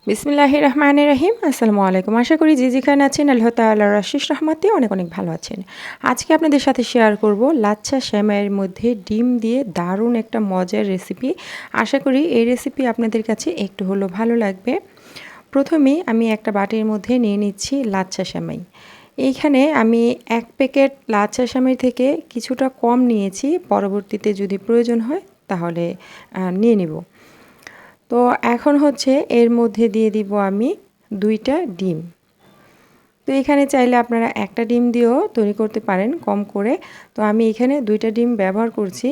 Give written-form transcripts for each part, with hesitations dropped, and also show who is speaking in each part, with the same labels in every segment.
Speaker 1: বিসমিল্লাহির রহমানির রহিম। আসসালামু আলাইকুম। আশা করি যে যেখানে আছেন আল্লাহ তাআলার অশেষ রহমতে অনেক অনেক ভালো আছেন। আজকে আপনাদের সাথে শেয়ার করব লাচ্ছা সেমাইয়ের মধ্যে ডিম দিয়ে দারুণ একটা মজার রেসিপি। আশা করি এই রেসিপি আপনাদের কাছে একটু হলেও ভালো লাগবে। প্রথমেই আমি একটা বাটির মধ্যে নিয়ে নিচ্ছি লাচ্ছা সেমাই। এইখানে আমি ১ প্যাকেট লাচ্ছা সেমাই থেকে কিছুটা কম নিয়েছি, পরবর্তীতে যদি প্রয়োজন হয় তাহলে নিয়ে নিব। তো এখন হচ্ছে এর মধ্যে দিয়ে দিব আমি ২টা ডিম। তো এখানে চাইলে আপনারা একটা ডিম দিয়েও তৈরি করতে পারেন কম করে। তো আমি এখানে ২টা ডিম ব্যবহার করছি।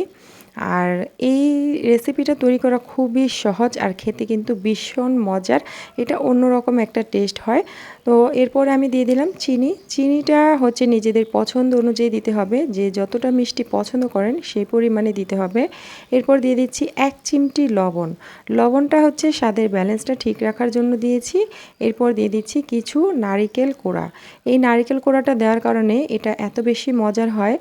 Speaker 1: আর এই রেসিপিটা তৈরি করা খুবই সহজ আর খেতে কিন্তু ভীষণ মজার। এটা অন্যরকম একটা টেস্ট হয়। তো এরপরে আমি দিয়ে দিলাম চিনি। চিনিটা হচ্ছে নিজেদের পছন্দ অনুযায়ী দিতে হবে, যে যতটা মিষ্টি পছন্দ করেন সেই পরিমাণে দিতে হবে। এরপর দিয়ে দিচ্ছি ১ চিমটি লবণ। লবণটা হচ্ছে স্বাদের ব্যালেন্সটা ঠিক রাখার জন্য দিয়েছি। এরপর দিয়ে দিচ্ছি কিছু নারিকেল কোড়া। এই নারিকেল কোড়াটা দেওয়ার কারণে এটা এত বেশি মজার হয়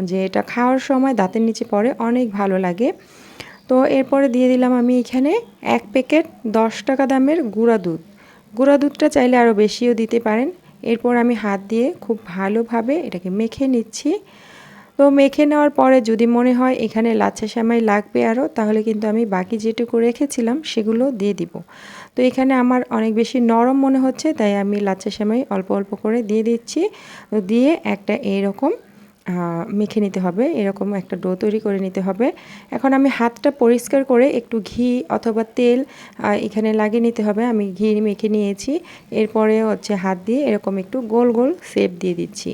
Speaker 1: যে এটা খাওয়ার সময় দাঁতের নিচে পড়ে, অনেক ভালো লাগে। তো এরপরে দিয়ে দিলাম আমি এখানে ১ প্যাকেট ১০ টাকা দামের গুঁড়া দুধ। গুঁড়া দুধটা চাইলে আরও বেশিও দিতে পারেন। এরপর আমি হাত দিয়ে খুব ভালোভাবে এটাকে মেখে নিচ্ছি। তো মেখে নেওয়ার পরে যদি মনে হয় এখানে লাচ্ছা সেমাই লাগবে আরও, তাহলে কিন্তু আমি বাকি যেটুকু রেখেছিলাম সেগুলো দিয়ে দিব। তো এখানে আমার অনেক বেশি নরম মনে হচ্ছে, তাই আমি লাচ্ছা সেমাই অল্প অল্প করে দিয়ে দিচ্ছি। দিয়ে একটা এরকম মেখে নিতে হবে, এরকম একটা ডো তৈরি করে নিতে হবে। এখন আমি হাতটা পরিষ্কার করে একটু ঘি অথবা তেল এখানে লাগিয়ে নিতে হবে। আমি ঘি মেখে নিয়েছি। এরপরে হচ্ছে হাত দিয়ে এরকম একটু গোল গোল শেপ দিয়ে দিচ্ছি।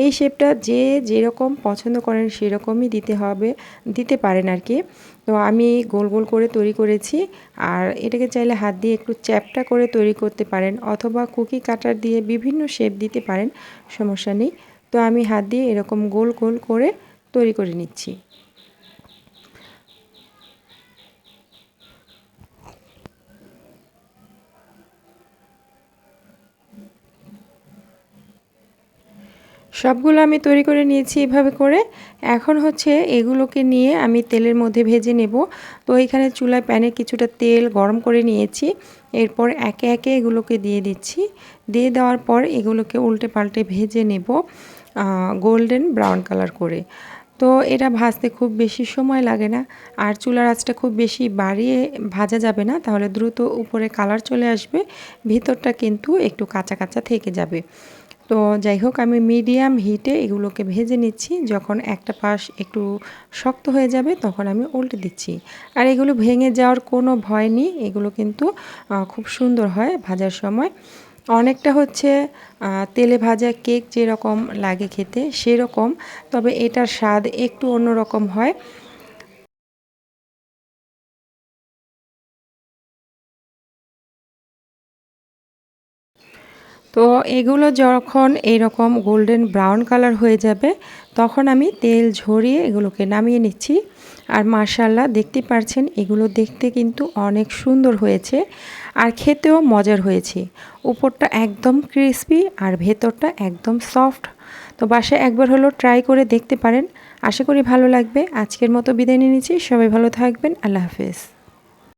Speaker 1: এই শেপটা যে যেরকম পছন্দ করেন সেরকমই দিতে পারেন আর কি। তো আমি গোল গোল করে তৈরি করেছি। আর এটাকে চাইলে হাত দিয়ে একটু চ্যাপ্টা করে তৈরি করতে পারেন, অথবা কুকি কাটার দিয়ে বিভিন্ন শেপ দিতে পারেন, সমস্যা নেই। তো আমি হাত দিয়ে এরকম গোল গোল করে তৈরি করে নিচ্ছি। সবগুলো আমি তৈরি করে নিয়েছি এভাবে করে। এখন হচ্ছে এগুলোকে নিয়ে আমি তেলের মধ্যে ভেজে নেব। তো এখানে চুলায় প্যানে কিছুটা তেল গরম করে নিয়েছি। এরপর একে একে এগুলোকে দিয়ে দিচ্ছি। দিয়ে দেওয়ার পর এগুলোকে উল্টে পাল্টে ভেজে নেব গোল্ডেন ব্রাউন কালার করে। তো এটা ভাজতে খুব বেশি সময় লাগে না। আর চুলার আঁচটা খুব বেশি বাড়িয়ে ভাজা যাবে না, তাহলে দ্রুত উপরে কালার চলে আসবে, ভিতরটা কিন্তু একটু কাঁচা কাঁচা থেকে যাবে। তো যাই হোক, আমি মিডিয়াম হিটে এগুলোকে ভেজে নিচ্ছি। যখন একটা পাশ একটু শক্ত হয়ে যাবে তখন আমি উল্টে দিচ্ছি। আর এগুলো ভেঙে যাওয়ার কোনো ভয় নেই, এগুলো কিন্তু খুব সুন্দর হয় ভাজার সময়। অনেকটা হচ্ছে তেলে ভাজা কেক যেরকম লাগে খেতে সেরকম, তবে এটার স্বাদ একটু অন্যরকম হয়। তো এগুলো যখন এরকম গোল্ডেন ব্রাউন কালার হয়ে যাবে তখন আমি তেল ঝরিয়ে এগুলোকে নামিয়ে নিচ্ছি। আর মাশাআল্লাহ, দেখতে পাচ্ছেন এগুলো দেখতে কিন্তু অনেক সুন্দর হয়েছে আর খেতেও মজার হয়েছে। উপরটা একদম ক্রিসপি আর ভেতরটা একদম সফট। তো বাসায় একবার হলো ট্রাই করে দেখতে পারেন। আশা করি ভালো লাগবে। আজকের মতো বিদায় নিয়ে নিচ্ছি। সবাই ভালো থাকবেন। আল্লাহ হাফেজ।